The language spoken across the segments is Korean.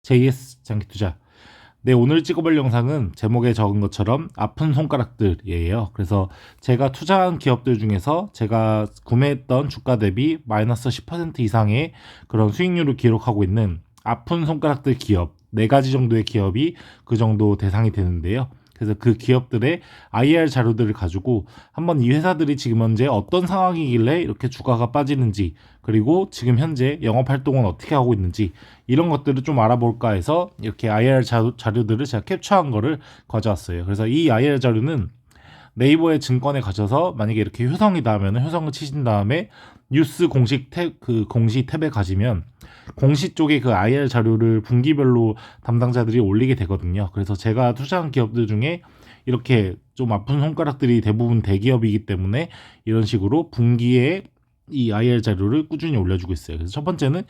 JS 장기투자. 네, 오늘 찍어볼 영상은 제목에 적은 것처럼 아픈 손가락들이에요. 그래서 제가 투자한 기업들 중에서 제가 구매했던 주가 대비 마이너스 10% 이상의 그런 수익률을 기록하고 있는 아픈 손가락들 기업 4가지 정도의 기업이 그 정도 대상이 되는데요. 그래서 그 기업들의 IR 자료들을 가지고 한번 이 회사들이 지금 현재 어떤 상황이길래 이렇게 주가가 빠지는지, 그리고 지금 현재 영업 활동은 어떻게 하고 있는지, 이런 것들을 좀 알아볼까 해서 이렇게 IR 자료들을 제가 캡처한 거를 가져왔어요. 그래서 이 IR 자료는 네이버의 증권에 가셔서 만약에 이렇게 효성이다 하면 효성을 치신 다음에 뉴스 공식 공시 탭에 가시면 공시 쪽에 그 IR 자료를 분기별로 담당자들이 올리게 되거든요. 그래서 제가 투자한 기업들 중에 이렇게 좀 아픈 손가락들이 대부분 대기업이기 때문에 이런 식으로 분기에 이 IR 자료를 꾸준히 올려주고 있어요. 그래서 첫 번째는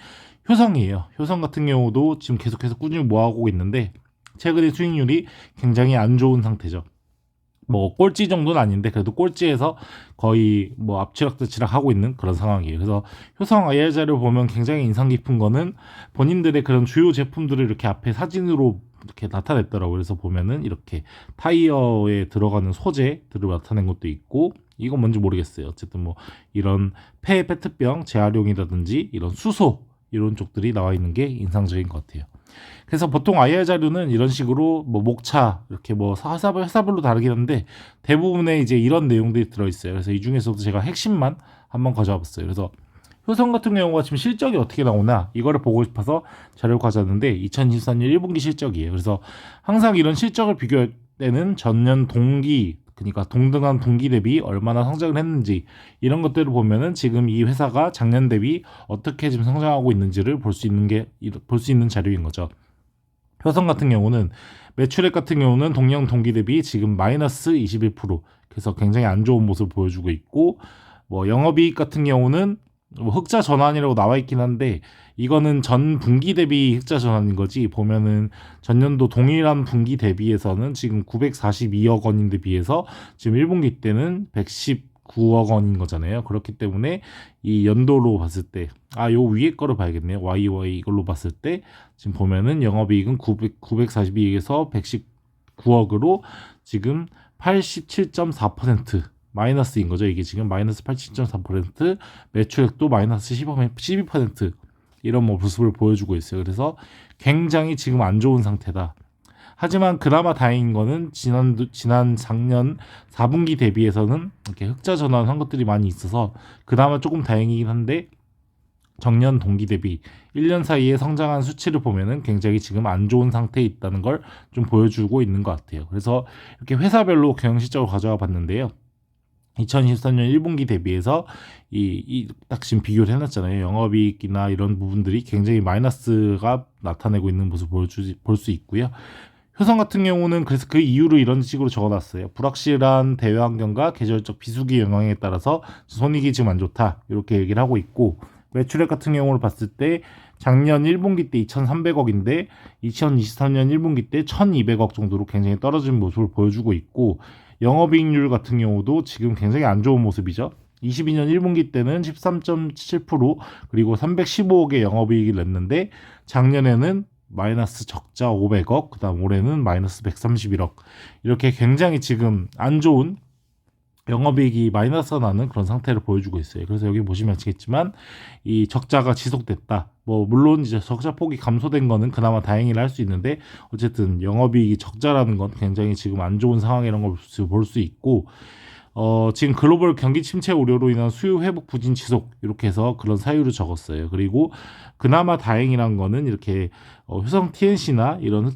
효성이에요. 효성 같은 경우도 지금 계속해서 꾸준히 모아오고 있는데 최근에 수익률이 굉장히 안 좋은 상태죠. 뭐 꼴찌 정도는 아닌데 그래도 꼴찌에서 거의 뭐 앞치락뒤치락 하고 있는 그런 상황이에요. 그래서 효성 IR 자료를 보면 굉장히 인상 깊은 거는 본인들의 그런 주요 제품들을 이렇게 앞에 사진으로 이렇게 나타냈더라고요. 그래서 보면은 이렇게 타이어에 들어가는 소재들을 나타낸 것도 있고, 이건 뭔지 모르겠어요. 어쨌든 뭐 이런 폐 페트병 재활용이라든지 이런 수소 이런 쪽들이 나와 있는 게 인상적인 것 같아요. 그래서 보통 IR 자료는 이런 식으로 뭐 목차 이렇게 뭐 회사별로 다르긴 한데 대부분의 이제 이런 내용들이 들어있어요. 그래서 이 중에서도 제가 핵심만 한번 가져와봤어요. 그래서 효성 같은 경우가 지금 실적이 어떻게 나오나 이거를 보고 싶어서 자료를 가져왔는데 2024년 1분기 실적이에요. 그래서 항상 이런 실적을 비교할 때는 전년 동기, 그러니까 동등한 분기 대비 얼마나 성장을 했는지 이런 것들을 보면은 지금 이 회사가 작년 대비 어떻게 지금 성장하고 있는지를 볼 수 있는 자료인 거죠. 효성 같은 경우는 매출액 같은 경우는 동년 동기 대비 지금 마이너스 21%, 그래서 굉장히 안 좋은 모습을 보여주고 있고, 뭐 영업이익 같은 경우는 뭐 흑자 전환이라고 나와 있긴 한데 이거는 전 분기 대비 흑자 전환인 거지, 보면은 전년도 동일한 분기 대비해서는 지금 942억 원인데 비해서 지금 1분기 때는 119억 원인 거잖아요. 그렇기 때문에 이 연도로 봤을 때, 요 위에 거를 봐야겠네요. YY 이걸로 봤을 때 지금 보면은 영업이익은 942억에서 119억으로 지금 87.4% 마이너스인 거죠. 이게 지금 마이너스 87.4%, 매출액도 마이너스 12% 이런 모습을 보여주고 있어요. 그래서 굉장히 지금 안 좋은 상태다. 하지만 그나마 다행인 거는 지난 작년 4분기 대비해서는 이렇게 흑자 전환한 것들이 많이 있어서 그나마 조금 다행이긴 한데, 정년 동기 대비 1년 사이에 성장한 수치를 보면은 굉장히 지금 안 좋은 상태에 있다는 걸 좀 보여주고 있는 것 같아요. 그래서 이렇게 회사별로 경영 실적을 가져와 봤는데요. 2023년 1분기 대비해서 딱 지금 비교를 해놨잖아요. 영업이익이나 이런 부분들이 굉장히 마이너스가 나타내고 있는 모습을 볼 수 있고요. 효성 같은 경우는 그래서 그 이유로 이런 식으로 적어놨어요. 불확실한 대외 환경과 계절적 비수기 영향에 따라서 손익이 지금 안 좋다, 이렇게 얘기를 하고 있고, 매출액 같은 경우를 봤을 때 작년 1분기 때 2,300억인데 2023년 1분기 때 1,200억 정도로 굉장히 떨어진 모습을 보여주고 있고, 영업이익률 같은 경우도 지금 굉장히 안 좋은 모습이죠. 22년 1분기 때는 13.7%, 그리고 315억의 영업이익을 냈는데 작년에는 마이너스 적자 500억, 그다음 올해는 마이너스 131억, 이렇게 굉장히 지금 안 좋은 영업이익이 마이너스가 나는 그런 상태를 보여주고 있어요. 그래서 여기 보시면 아시겠지만 이 적자가 지속됐다. 뭐 물론 이제 적자 폭이 감소된 거는 그나마 다행이라 할 수 있는데 어쨌든 영업이익이 적자라는 건 굉장히 지금 안 좋은 상황이라는 걸 볼 수 있고, 지금 글로벌 경기 침체 우려로 인한 수요 회복 부진 지속, 이렇게 해서 그런 사유를 적었어요. 그리고 그나마 다행이란 거는 이렇게 효성 TNC나 이런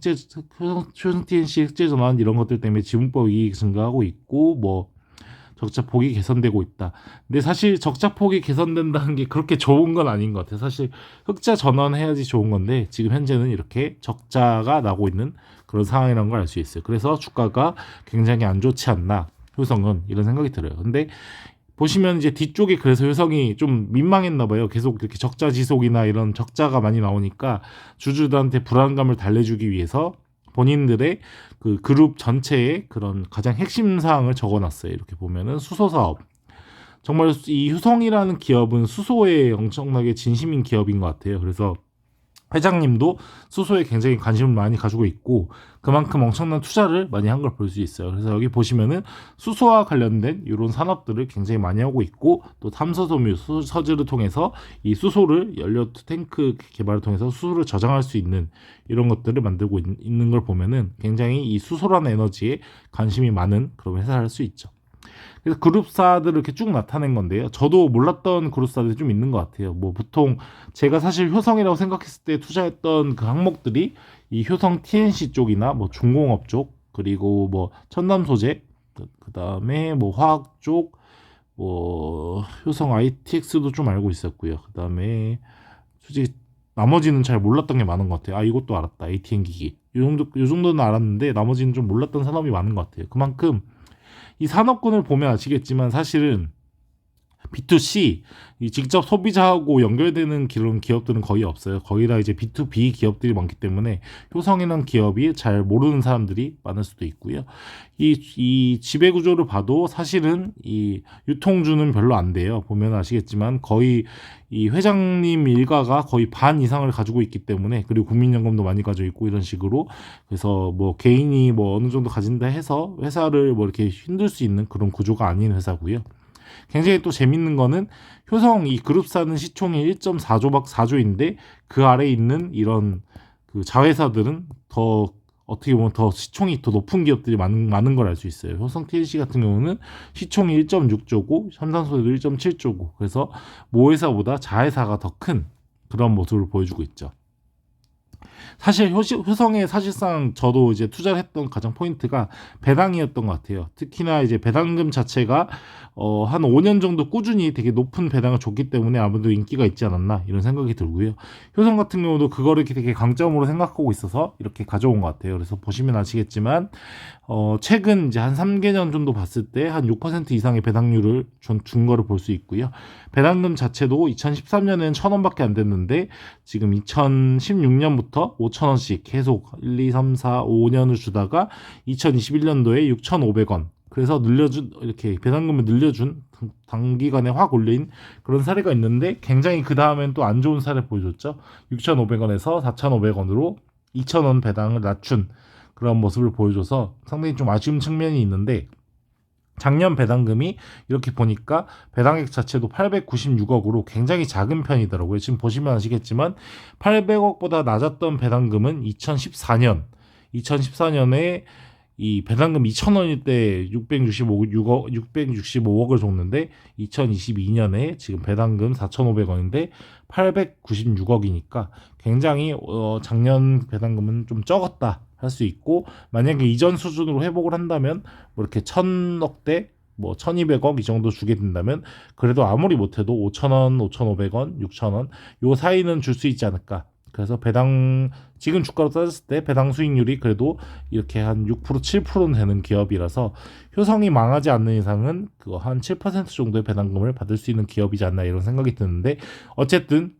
효성 TNC 흑재 전환 이런 것들 때문에 지분법 이익 증가하고 있고, 뭐 적자 폭이 개선되고 있다. 근데 사실 적자 폭이 개선된다는 게 그렇게 좋은 건 아닌 것 같아요. 사실 흑자 전환해야지 좋은 건데 지금 현재는 이렇게 적자가 나고 있는 그런 상황이라는 걸 알 수 있어요. 그래서 주가가 굉장히 안 좋지 않나, 효성은, 이런 생각이 들어요. 근데 보시면 이제 뒤쪽에 그래서 효성이 좀 민망했나 봐요. 계속 이렇게 적자 지속이나 이런 적자가 많이 나오니까 주주들한테 불안감을 달래주기 위해서 본인들의 그 그룹 전체의 그런 가장 핵심 사항을 적어놨어요. 이렇게 보면은 수소 사업. 정말 이 효성이라는 기업은 수소에 엄청나게 진심인 기업인 것 같아요. 그래서 회장님도 수소에 굉장히 관심을 많이 가지고 있고 그만큼 엄청난 투자를 많이 한 걸 볼 수 있어요. 그래서 여기 보시면은 수소와 관련된 이런 산업들을 굉장히 많이 하고 있고 또 탐사섬유 서지를 통해서 이 수소를 연료 탱크 개발을 통해서 수소를 저장할 수 있는 이런 것들을 만들고 있는 걸 보면은 굉장히 이 수소라는 에너지에 관심이 많은 그런 회사를 할 수 있죠. 그래서 그룹사들을 이렇게 쭉 나타낸 건데요. 저도 몰랐던 그룹사들이 좀 있는 것 같아요. 뭐 보통 제가 사실 효성이라고 생각했을 때 투자했던 그 항목들이 이 효성 TNC 쪽이나 뭐 중공업 쪽 그리고 뭐 첨단 소재 그다음에 뭐 화학 쪽 뭐 효성 ITX도 좀 알고 있었고요. 그다음에 솔직히 나머지는 잘 몰랐던 게 많은 것 같아요. 아 이것도 알았다. ATM 기기. 요 정도는 알았는데 나머지는 좀 몰랐던 산업이 많은 것 같아요. 그만큼 이 산업군을 보면 아시겠지만 사실은 B2C 이 직접 소비자하고 연결되는 그런 기업들은 거의 없어요. 거의 다 이제 B2B 기업들이 많기 때문에 효성이라는 기업이 잘 모르는 사람들이 많을 수도 있고요. 이 지배 구조를 봐도 사실은 이 유통주는 별로 안 돼요. 보면 아시겠지만 거의 이 회장님 일가가 거의 반 이상을 가지고 있기 때문에 그리고 국민연금도 많이 가지고 있고 이런 식으로 그래서 뭐 개인이 뭐 어느 정도 가진다 해서 회사를 뭐 이렇게 힘들 수 있는 그런 구조가 아닌 회사고요. 굉장히 또 재밌는 거는 효성 이 그룹사는 시총이 1.4조인데 그 아래에 있는 이런 그 자회사들은 더 어떻게 보면 더 시총이 더 높은 기업들이 많은 걸 알 수 있어요. 효성 TNC 같은 경우는 시총이 1.6조고 삼성소재도 1.7조고 그래서 모회사보다 자회사가 더 큰 그런 모습을 보여주고 있죠. 사실 효성에 사실상 저도 이제 투자를 했던 가장 포인트가 배당이었던 것 같아요. 특히나 이제 배당금 자체가 한 5년 정도 꾸준히 되게 높은 배당을 줬기 때문에 아무래도 인기가 있지 않았나 이런 생각이 들고요. 효성 같은 경우도 그거를 되게 강점으로 생각하고 있어서 이렇게 가져온 것 같아요. 그래서 보시면 아시겠지만 최근 이제 한 3개년 정도 봤을 때 한 6% 이상의 배당률을 준 거를 볼 수 있고요. 배당금 자체도 2013년에는 1,000원밖에 안 됐는데 지금 2016년부터 5,000원씩 계속 1, 2, 3, 4, 5년을 주다가 2021년도에 6,500원 그래서 이렇게 배당금을 늘려준 단기간에 확 올린 그런 사례가 있는데 굉장히 그 다음엔 또 안 좋은 사례 보여줬죠. 6,500원에서 4,500원으로 2,000원 배당을 낮춘 그런 모습을 보여줘서 상당히 좀 아쉬운 측면이 있는데 작년 배당금이 이렇게 보니까 배당액 자체도 896억으로 굉장히 작은 편이더라고요. 지금 보시면 아시겠지만 800억보다 낮았던 배당금은 2014년에 이 배당금 2,000원일 때 665억을 줬는데 2022년에 지금 배당금 4,500원인데 896억이니까 굉장히 작년 배당금은 좀 적었다 할 수 있고 만약에 이전 수준으로 회복을 한다면 뭐 이렇게 1,000억대 뭐 1,200억 이 정도 주게 된다면 그래도 아무리 못해도 5,000원, 5,500원, 6,000원 요 사이는 줄 수 있지 않을까. 그래서 배당 지금 주가로 따졌을 때 배당 수익률이 그래도 이렇게 한 6%, 7%는 되는 기업이라서 효성이 망하지 않는 이상은 그거 한 7% 정도의 배당금을 받을 수 있는 기업이지 않나 이런 생각이 드는데 어쨌든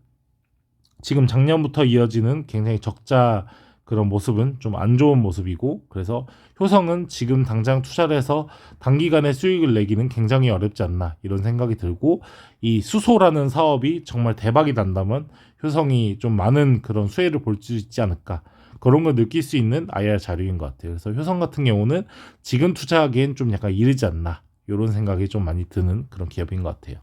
지금 작년부터 이어지는 굉장히 적자 그런 모습은 좀 안 좋은 모습이고 그래서 효성은 지금 당장 투자를 해서 단기간에 수익을 내기는 굉장히 어렵지 않나 이런 생각이 들고 이 수소라는 사업이 정말 대박이 난다면 효성이 좀 많은 그런 수혜를 볼 수 있지 않을까 그런 걸 느낄 수 있는 IR 자료인 것 같아요. 그래서 효성 같은 경우는 지금 투자하기엔 좀 약간 이르지 않나 이런 생각이 좀 많이 드는 그런 기업인 것 같아요.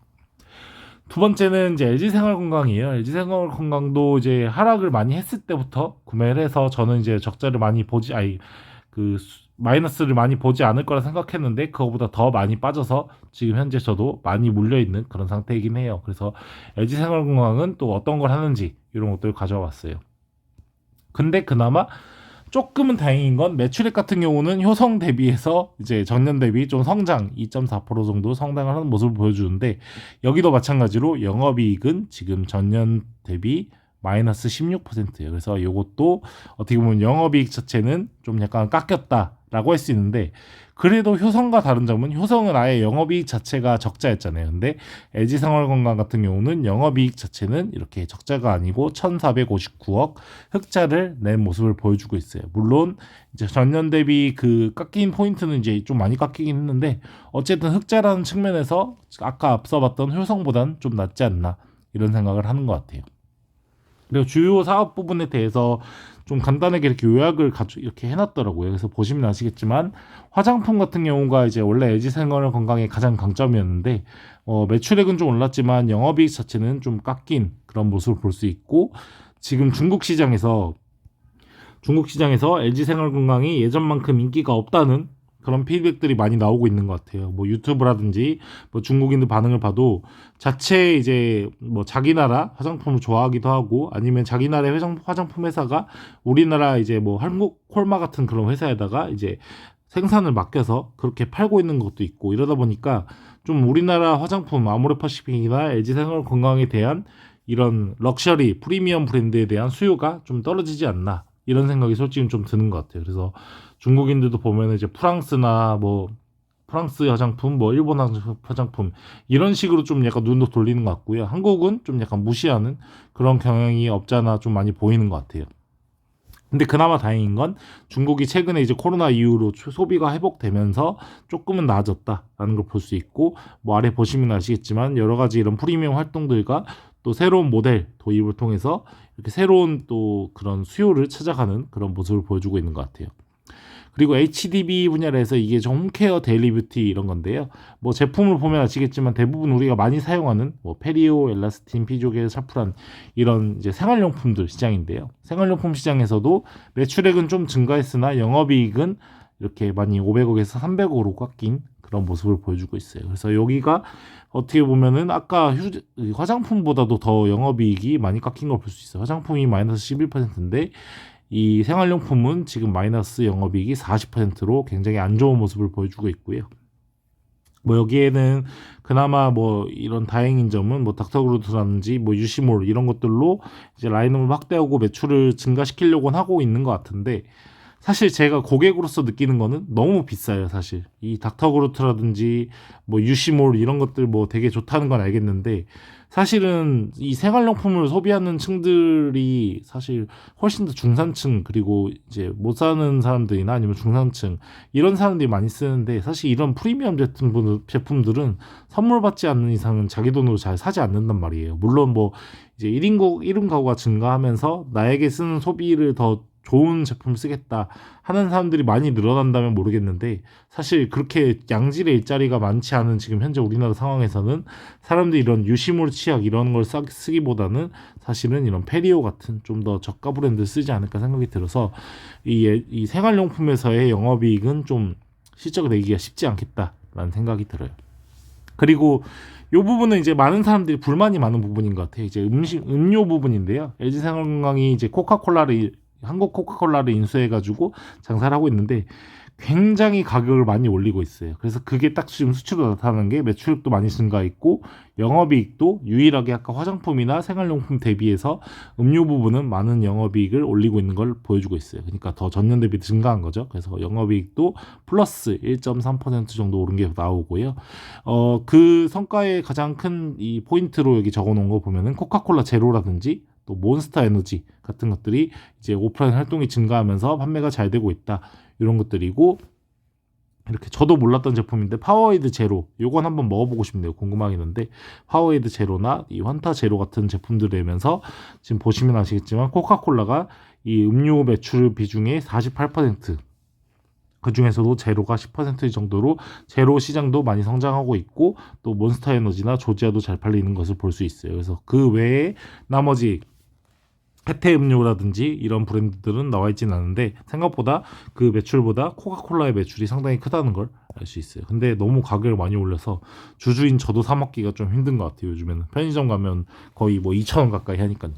두 번째는 이제 LG생활건강이에요. LG생활건강도 이제 하락을 많이 했을 때부터 구매를 해서 저는 이제 적자를 많이 마이너스를 많이 보지 않을 거라 생각했는데 그거보다 더 많이 빠져서 지금 현재 저도 많이 물려 있는 그런 상태이긴 해요. 그래서 LG생활건강은 또 어떤 걸 하는지 이런 것들을 가져와 봤어요. 근데 그나마 조금은 다행인 건 매출액 같은 경우는 효성 대비해서 이제 전년 대비 좀 성장 2.4% 정도 성장을 하는 모습을 보여주는데 여기도 마찬가지로 영업이익은 지금 전년 대비 마이너스 16%예요. 그래서 이것도 어떻게 보면 영업이익 자체는 좀 약간 깎였다라고 할 수 있는데 그래도 효성과 다른 점은 효성은 아예 영업이익 자체가 적자였잖아요. 근데 LG생활건강 같은 경우는 영업이익 자체는 이렇게 적자가 아니고 1,459억 흑자를 낸 모습을 보여주고 있어요. 물론 이제 전년 대비 그 깎인 포인트는 이제 좀 많이 깎이긴 했는데 어쨌든 흑자라는 측면에서 아까 앞서 봤던 효성보단 좀 낫지 않나 이런 생각을 하는 것 같아요. 그리고 주요 사업 부분에 대해서 좀 간단하게 이렇게 요약을 이렇게 해놨더라고요. 그래서 보시면 아시겠지만 화장품 같은 경우가 이제 원래 LG 생활 건강의 가장 강점이었는데 매출액은 좀 올랐지만 영업이익 자체는 좀 깎인 그런 모습을 볼 수 있고 지금 중국 시장에서 LG 생활 건강이 예전만큼 인기가 없다는 그런 피드백들이 많이 나오고 있는 것 같아요. 뭐 유튜브라든지 뭐 중국인들 반응을 봐도 자체 이제 뭐 자기 나라 화장품을 좋아하기도 하고 아니면 자기 나라의 화장품 회사가 우리나라 이제 뭐 한국 콜마 같은 그런 회사에다가 이제 생산을 맡겨서 그렇게 팔고 있는 것도 있고 이러다 보니까 좀 우리나라 화장품 아모레퍼시픽이나 LG 생활 건강에 대한 이런 럭셔리 프리미엄 브랜드에 대한 수요가 좀 떨어지지 않나 이런 생각이 솔직히 좀 드는 것 같아요. 그래서 중국인들도 보면 이제 프랑스나 뭐 프랑스 화장품, 뭐 일본 화장품 이런 식으로 좀 약간 눈도 돌리는 것 같고요. 한국은 좀 약간 무시하는 그런 경향이 없잖아 좀 많이 보이는 것 같아요. 근데 그나마 다행인 건 중국이 최근에 이제 코로나 이후로 소비가 회복되면서 조금은 나아졌다라는 걸 볼 수 있고 뭐 아래 보시면 아시겠지만 여러 가지 이런 프리미엄 활동들과 또 새로운 모델 도입을 통해서 이렇게 새로운 또 그런 수요를 찾아가는 그런 모습을 보여주고 있는 것 같아요. 그리고 HDB 분야에서 이게 좀 홈케어 데일리 뷰티 이런 건데요. 뭐 제품을 보면 아시겠지만 대부분 우리가 많이 사용하는 뭐 페리오, 엘라스틴, 피조개, 사프란 이런 이제 생활용품들 시장인데요. 생활용품 시장에서도 매출액은 좀 증가했으나 영업이익은 이렇게 많이 500억에서 300억으로 깎인 그런 모습을 보여주고 있어요. 그래서 여기가 어떻게 보면은 아까 화장품보다도 더 영업이익이 많이 깎인 걸 볼 수 있어요. 화장품이 마이너스 11%인데 이 생활용품은 지금 마이너스 영업이익이 40%로 굉장히 안 좋은 모습을 보여주고 있고요. 뭐 여기에는 그나마 뭐 이런 다행인 점은 뭐 닥터그루트라든지 뭐 유시몰 이런 것들로 이제 라인업을 확대하고 매출을 증가시키려고는 하고 있는 것 같은데 사실 제가 고객으로서 느끼는 거는 너무 비싸요, 사실. 이 닥터그루트라든지 뭐 유시몰 이런 것들 뭐 되게 좋다는 건 알겠는데 사실은 이 생활용품을 소비하는 층들이 사실 훨씬 더 중산층 그리고 이제 못 사는 사람들이나 아니면 중산층 이런 사람들이 많이 쓰는데 사실 이런 프리미엄 제품들은 선물 받지 않는 이상은 자기 돈으로 잘 사지 않는단 말이에요. 물론 뭐 이제 1인 가구가 증가하면서 나에게 쓰는 소비를 더 좋은 제품을 쓰겠다 하는 사람들이 많이 늘어난다면 모르겠는데 사실 그렇게 양질의 일자리가 많지 않은 지금 현재 우리나라 상황에서는 사람들이 이런 유시몰 치약 이런 걸 쓰기보다는 사실은 이런 페리오 같은 좀 더 저가 브랜드 쓰지 않을까 생각이 들어서 이 생활용품에서의 영업이익은 좀 실적을 내기가 쉽지 않겠다라는 생각이 들어요. 그리고 이 부분은 이제 많은 사람들이 불만이 많은 부분인 것 같아요. 이제 음료 부분인데요. LG생활건강이 이제 한국 코카콜라를 인수해가지고 장사를 하고 있는데 굉장히 가격을 많이 올리고 있어요. 그래서 그게 딱 지금 수치로 나타나는 게 매출액도 많이 증가했고 영업이익도 유일하게 아까 화장품이나 생활용품 대비해서 음료 부분은 많은 영업이익을 올리고 있는 걸 보여주고 있어요. 그러니까 더 전년 대비 증가한 거죠. 그래서 영업이익도 플러스 1.3% 정도 오른 게 나오고요. 그 성과의 가장 큰 이 포인트로 여기 적어놓은 거 보면은 코카콜라 제로라든지 또 몬스터 에너지 같은 것들이 이제 오프라인 활동이 증가하면서 판매가 잘 되고 있다. 이런 것들이고 이렇게 저도 몰랐던 제품인데 파워에이드 제로 요건 한번 먹어보고 싶네요. 궁금하긴 한데 파워에이드 제로나 이 환타 제로 같은 제품들을 내면서 지금 보시면 아시겠지만 코카콜라가 이 음료 매출 비중의 48% 그 중에서도 제로가 10% 정도로 제로 시장도 많이 성장하고 있고 또 몬스터 에너지나 조지아도 잘 팔리는 것을 볼 수 있어요. 그래서 그 외에 나머지 해태 음료라든지 이런 브랜드들은 나와 있진 않은데 생각보다 그 매출보다 코카콜라의 매출이 상당히 크다는 걸 알 수 있어요. 근데 너무 가격을 많이 올려서 주주인 저도 사 먹기가 좀 힘든 것 같아요. 요즘에는 편의점 가면 거의 뭐 2,000원 가까이 하니까요.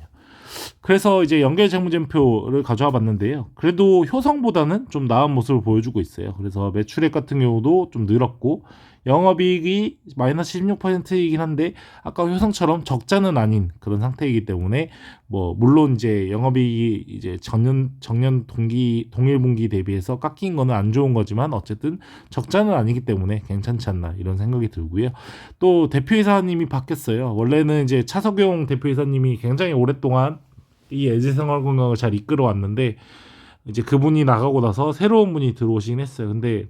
그래서 이제 연결 재무제표를 가져와 봤는데요. 그래도 효성보다는 좀 나은 모습을 보여주고 있어요. 그래서 매출액 같은 경우도 좀 늘었고 영업이익이 마이너스 16%이긴 한데 아까 효성처럼 적자는 아닌 그런 상태이기 때문에 뭐 물론 이제 영업이익이 이제 전년 동일 분기 대비해서 깎인 거는 안 좋은 거지만 어쨌든 적자는 아니기 때문에 괜찮지 않나 이런 생각이 들고요. 또 대표이사님이 바뀌었어요. 원래는 이제 차석용 대표이사님이 굉장히 오랫동안 이 LG생활건강을 잘 이끌어 왔는데 이제 그분이 나가고 나서 새로운 분이 들어오시긴 했어요. 근데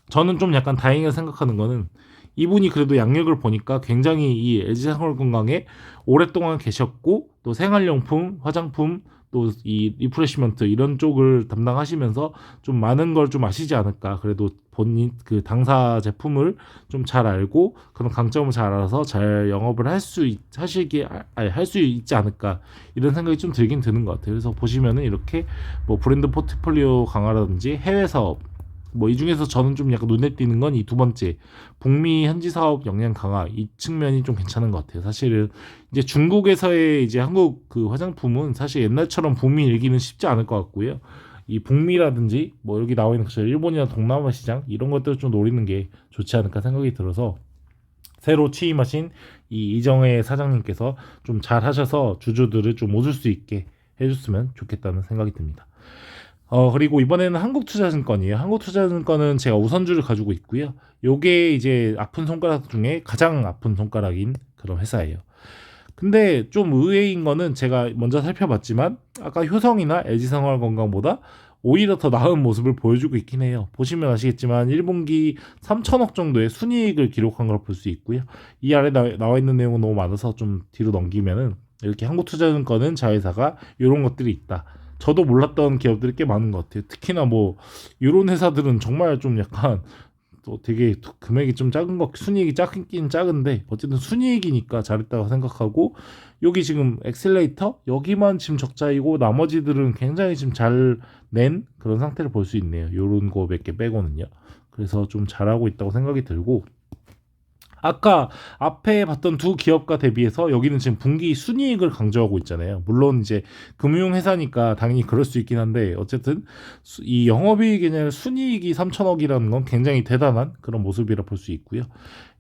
저는 좀 약간 다행이라 생각하는 거는 이분이 그래도 양력을 보니까 굉장히 이 LG생활건강에 오랫동안 계셨고 또 생활용품, 화장품 또 이 리프레시먼트 이런 쪽을 담당하시면서 좀 많은 걸 좀 아시지 않을까. 그래도 본인 그 당사 제품을 좀 잘 알고 그런 강점을 잘 알아서 잘 영업을 할 수 있지 않을까 이런 생각이 좀 들긴 드는 것 같아요. 그래서 보시면은 이렇게 뭐 브랜드 포트폴리오 강화라든지 해외 사업 뭐 이 중에서 저는 좀 약간 눈에 띄는 건 이 두 번째 북미 현지 사업 역량 강화 이 측면이 좀 괜찮은 것 같아요. 사실은 이제 중국에서의 이제 한국 그 화장품은 사실 옛날처럼 붐이 일기는 쉽지 않을 것 같고요. 이 북미라든지 뭐 여기 나와 있는 것처럼 일본이나 동남아 시장 이런 것들을 좀 노리는 게 좋지 않을까 생각이 들어서 새로 취임하신 이 이정혜 사장님께서 좀 잘하셔서 주주들을 좀 웃을 수 있게 해줬으면 좋겠다는 생각이 듭니다. 그리고 이번에는 한국투자증권이에요. 한국투자증권은 제가 우선주를 가지고 있고요. 요게 이제 아픈 손가락 중에 가장 아픈 손가락인 그런 회사예요. 근데 좀 의외인 거는 제가 먼저 살펴봤지만 아까 효성이나 LG생활건강보다 오히려 더 나은 모습을 보여주고 있긴 해요. 보시면 아시겠지만 1분기 3천억 정도의 순이익을 기록한 걸 볼 수 있고요. 이 아래 나와 있는 내용은 너무 많아서 좀 뒤로 넘기면은 이렇게 한국투자증권은 자회사가 이런 것들이 있다. 저도 몰랐던 기업들이 꽤 많은 것 같아요. 특히나 뭐 이런 회사들은 정말 좀 약간 또 되게 금액이 좀 작은 거 순이익이 작긴 작은데 어쨌든 순이익이니까 잘했다고 생각하고 여기 지금 엑셀레이터 여기만 지금 적자이고 나머지들은 굉장히 지금 잘 낸 그런 상태를 볼 수 있네요. 요런 거 몇 개 빼고는요. 그래서 좀 잘하고 있다고 생각이 들고 아까 앞에 봤던 두 기업과 대비해서 여기는 지금 분기 순이익을 강조하고 있잖아요. 물론 이제 금융회사니까 당연히 그럴 수 있긴 한데 어쨌든 이 영업이익이 아니라 순이익이 3천억이라는 건 굉장히 대단한 그런 모습이라 볼 수 있고요.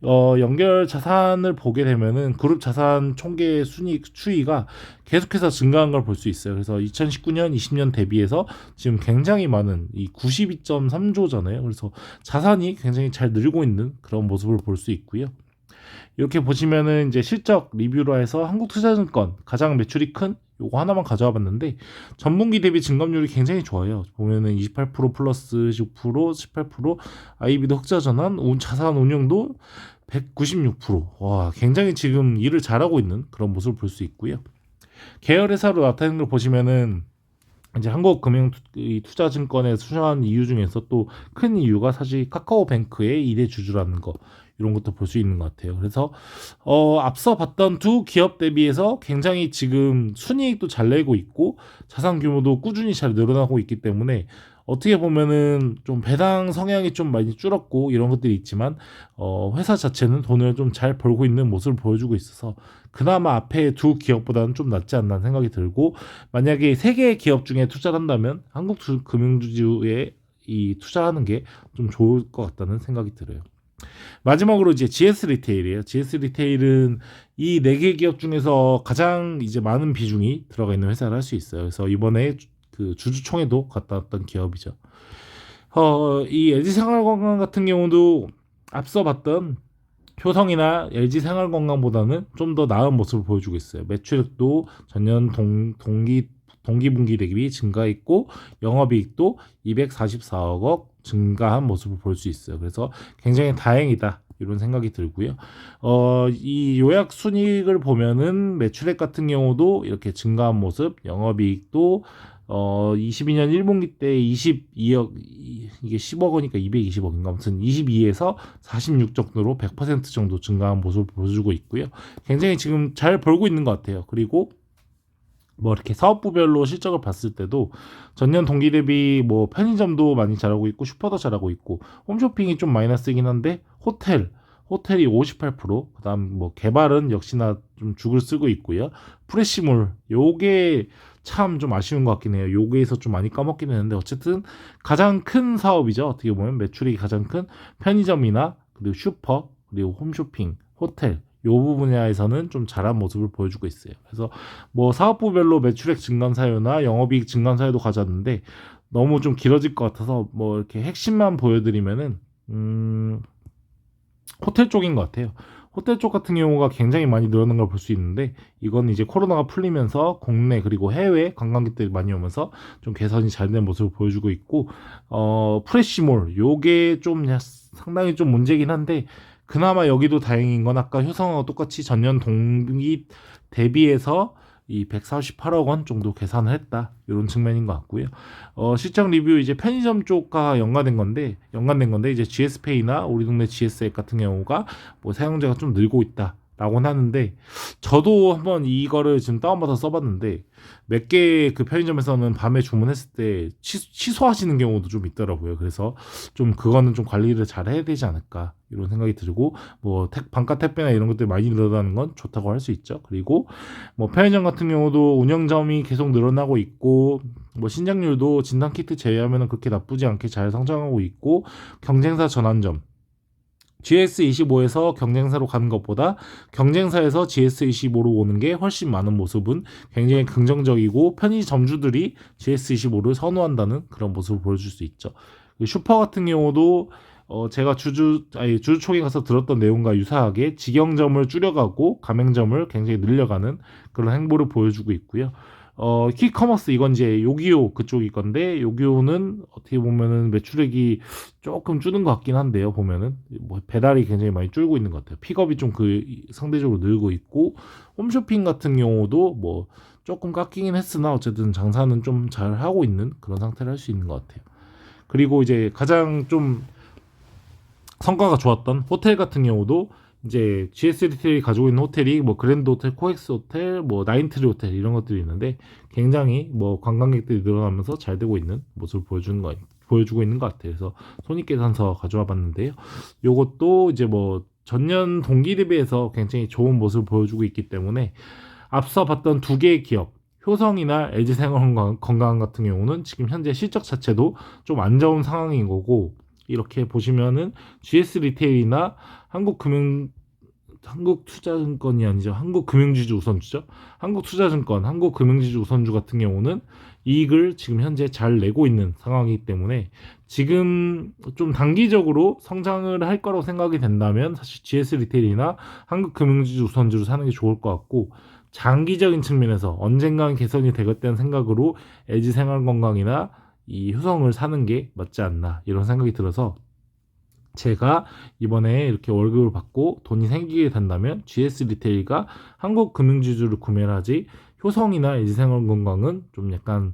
연결 자산을 보게 되면은 그룹 자산 총계 순이익 추이가 계속해서 증가한 걸 볼 수 있어요. 그래서 2019년, 20년 대비해서 지금 굉장히 많은 이 92.3조잖아요. 그래서 자산이 굉장히 잘 늘고 있는 그런 모습을 볼 수 있고요. 이렇게 보시면은 이제 실적 리뷰로 해서 한국투자증권 가장 매출이 큰 요거 하나만 가져와 봤는데 전분기 대비 증감률이 굉장히 좋아요. 보면은 28% 플러스 10%, 18%, IB도 흑자 전환, 자산 운용도 196%. 와, 굉장히 지금 일을 잘하고 있는 그런 모습을 볼 수 있고요. 계열회사로 나타내는 걸 보시면은 이제 한국금융투자증권에 투자한 이유 중에서 또 큰 이유가 사실 카카오뱅크의 2대 주주라는 거 이런 것도 볼 수 있는 것 같아요. 그래서 앞서 봤던 두 기업 대비해서 굉장히 지금 순이익도 잘 내고 있고 자산 규모도 꾸준히 잘 늘어나고 있기 때문에 어떻게 보면은 좀 배당 성향이 좀 많이 줄었고 이런 것들이 있지만 회사 자체는 돈을 좀 잘 벌고 있는 모습을 보여주고 있어서 그나마 앞에 두 기업보다는 좀 낫지 않나 생각이 들고 만약에 세 개의 기업 중에 투자를 한다면 한국금융주주에 이 투자하는 게 좀 좋을 것 같다는 생각이 들어요. 마지막으로 이제 GS 리테일이에요. GS 리테일은 이 네 개 기업 중에서 가장 이제 많은 비중이 들어가 있는 회사를 할 수 있어요. 그래서 이번에 그 주주총회도 갔다 왔던 기업이죠. 이 LG생활건강 같은 경우도 앞서 봤던 효성이나 LG생활건강보다는 좀 더 나은 모습을 보여주고 있어요. 매출액도 전년 동기분기 대비 증가했고 영업이익도 244억 증가한 모습을 볼 수 있어요. 그래서 굉장히 다행이다. 이런 생각이 들고요. 이 요약 순이익을 보면은 매출액 같은 경우도 이렇게 증가한 모습, 영업이익도 22년 1분기 때 22억 이게 10억 원이니까 220억인가 아무튼 22에서 46 정도로 100% 정도 증가한 모습을 보여주고 있고요. 굉장히 지금 잘 벌고 있는 것 같아요. 그리고 뭐 이렇게 사업부별로 실적을 봤을 때도 전년 동기 대비 뭐 편의점도 많이 잘하고 있고 슈퍼도 잘하고 있고 홈쇼핑이 좀 마이너스이긴 한데 호텔이 58%, 그다음 뭐 개발은 역시나 좀 죽을 쓰고 있고요. 프레시몰 요게 참 좀 아쉬운 것 같긴 해요. 요게에서 좀 많이 까먹긴 했는데 어쨌든 가장 큰 사업이죠. 어떻게 보면 매출이 가장 큰 편의점이나 그리고 슈퍼 그리고 홈쇼핑, 호텔 요 분야에서는 좀 잘한 모습을 보여주고 있어요. 그래서 뭐 사업부별로 매출액 증감 사유나 영업이익 증감 사유도 가졌는데 너무 좀 길어질 것 같아서 뭐 이렇게 핵심만 보여드리면은 호텔 쪽인 것 같아요. 호텔 쪽 같은 경우가 굉장히 많이 늘어난 걸 볼 수 있는데 이건 이제 코로나가 풀리면서 국내 그리고 해외 관광객들이 많이 오면서 좀 개선이 잘 된 모습을 보여주고 있고 프레시몰 요게 좀 상당히 좀 문제긴 한데 그나마 여기도 다행인 건 아까 효성하고 똑같이 전년 동기 대비해서 이 148억 원 정도 계산을 했다. 이런 측면인 것 같고요. 실적 리뷰 이제 편의점 쪽과 연관된 건데 이제 GS페이나 우리 동네 GS액 같은 경우가 뭐 사용자가 좀 늘고 있다. 라고는 하는데 저도 한번 이거를 지금 다운받아서 써봤는데 몇 개 그 편의점에서는 밤에 주문했을 때 취소하시는 경우도 좀 있더라고요. 그래서 좀 그거는 좀 관리를 잘 해야 되지 않을까 이런 생각이 들고 뭐 반가 택배나 이런 것들이 많이 늘어나는 건 좋다고 할 수 있죠. 그리고 뭐 편의점 같은 경우도 운영점이 계속 늘어나고 있고 뭐 신장률도 진단키트 제외하면 그렇게 나쁘지 않게 잘 성장하고 있고 경쟁사 전환점 GS25에서 경쟁사로 가는 것보다 경쟁사에서 GS25로 오는 게 훨씬 많은 모습은 굉장히 긍정적이고 편의점주들이 GS25를 선호한다는 그런 모습을 보여줄 수 있죠. 슈퍼 같은 경우도 제가 주주총회 가서 들었던 내용과 유사하게 직영점을 줄여가고 가맹점을 굉장히 늘려가는 그런 행보를 보여주고 있고요. 키커머스 이건 이제 요기요 그쪽일 건데 요기요는 어떻게 보면은 매출액이 조금 줄는 것 같긴 한데요. 보면은 뭐 배달이 굉장히 많이 줄고 있는 것 같아요. 픽업이 좀 상대적으로 늘고 있고 홈쇼핑 같은 경우도 뭐 조금 깎이긴 했으나 어쨌든 장사는 좀 잘 하고 있는 그런 상태를 할 수 있는 것 같아요. 그리고 이제 가장 좀 성과가 좋았던 호텔 같은 경우도 이제 GS 리테일이 가지고 있는 호텔이 뭐 그랜드 호텔, 코엑스 호텔, 뭐 나인트리 호텔 이런 것들이 있는데 굉장히 뭐 관광객들이 늘어나면서 잘 되고 있는 모습을 보여주고 있는 것 같아요. 그래서 손익계산서 가져와 봤는데요. 요것도 이제 뭐 전년 동기 대비해서 굉장히 좋은 모습을 보여주고 있기 때문에 앞서 봤던 두 개의 기업 효성이나 LG생활건강 같은 경우는 지금 현재 실적 자체도 좀 안 좋은 상황인 거고 이렇게 보시면은 GS 리테일이나 한국투자증권이 아니죠. 한국금융지주 우선주죠. 한국투자증권, 한국금융지주 우선주 같은 경우는 이익을 지금 현재 잘 내고 있는 상황이기 때문에 지금 좀 단기적으로 성장을 할 거라고 생각이 된다면 사실 GS 리테일이나 한국금융지주 우선주를 사는 게 좋을 것 같고 장기적인 측면에서 언젠가는 개선이 되겠다는 생각으로 LG생활건강이나 이 효성을 사는 게 맞지 않나 이런 생각이 들어서 제가 이번에 이렇게 월급을 받고 돈이 생기게 된다면 GS 리테일과 한국금융지주를 구매를 하지 효성이나 LG생활건강은 좀 약간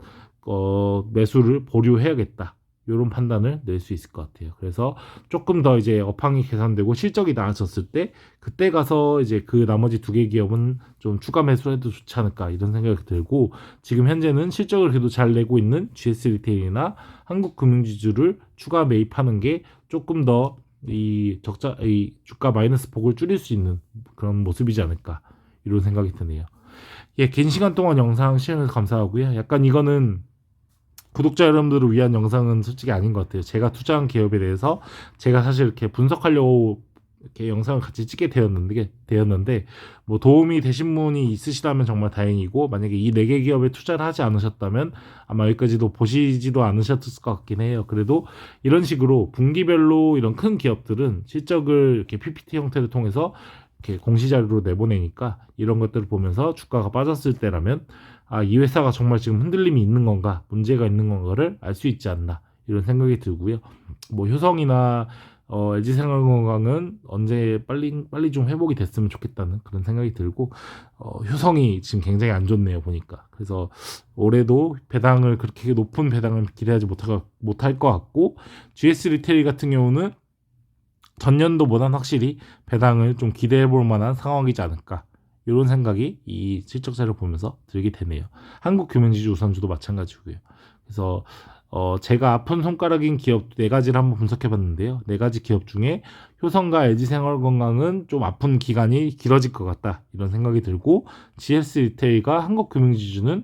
매수를 보류해야겠다 이런 판단을 낼 수 있을 것 같아요. 그래서 조금 더 이제 업황이 개선되고 실적이 나아졌을 때 그때 가서 이제 그 나머지 두 개 기업은 좀 추가 매수해도 좋지 않을까 이런 생각이 들고 지금 현재는 실적을 그래도 잘 내고 있는 GS 리테일이나 한국금융지주를 추가 매입하는 게 조금 더 이 주가 마이너스 폭을 줄일 수 있는 그런 모습이지 않을까 이런 생각이 드네요. 예, 긴 시간 동안 영상 시청해주셔서 감사하고요. 약간 이거는 구독자 여러분들을 위한 영상은 솔직히 아닌 것 같아요. 제가 투자한 기업에 대해서 제가 사실 이렇게 분석하려고 이렇게 영상을 같이 찍게 되었는데 뭐 도움이 되신 분이 있으시다면 정말 다행이고 만약에 이 4개 기업에 투자를 하지 않으셨다면 아마 여기까지도 보시지도 않으셨을 것 같긴 해요. 그래도 이런 식으로 분기별로 이런 큰 기업들은 실적을 이렇게 PPT 형태를 통해서 이렇게 공시자료로 내보내니까 이런 것들을 보면서 주가가 빠졌을 때라면 이 회사가 정말 지금 흔들림이 있는 건가 문제가 있는 건가를 알 수 있지 않나 이런 생각이 들고요. 뭐 효성이나 LG생활건강은 언제 빨리 좀 회복이 됐으면 좋겠다는 그런 생각이 들고 효성이 지금 굉장히 안 좋네요 보니까. 그래서 올해도 그렇게 높은 배당을 기대하지 못할 것 같고 GS 리테일 같은 경우는 전년도보다는 확실히 배당을 좀 기대해 볼 만한 상황이지 않을까 이런 생각이 이 실적자를 보면서 들게 되네요. 한국금융지주 우선주도 마찬가지고요. 그래서 제가 아픈 손가락인 기업 4가지를 한번 분석해 봤는데요. 4가지 기업 중에 효성과 LG생활건강은 좀 아픈 기간이 길어질 것 같다 이런 생각이 들고 GS 리테일과 한국금융지주는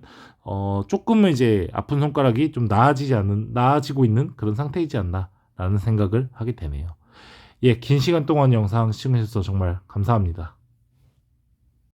조금은 이제 아픈 손가락이 좀 나아지고 있는 그런 상태이지 않나 라는 생각을 하게 되네요. 예, 긴 시간 동안 영상 시청해주셔서 정말 감사합니다.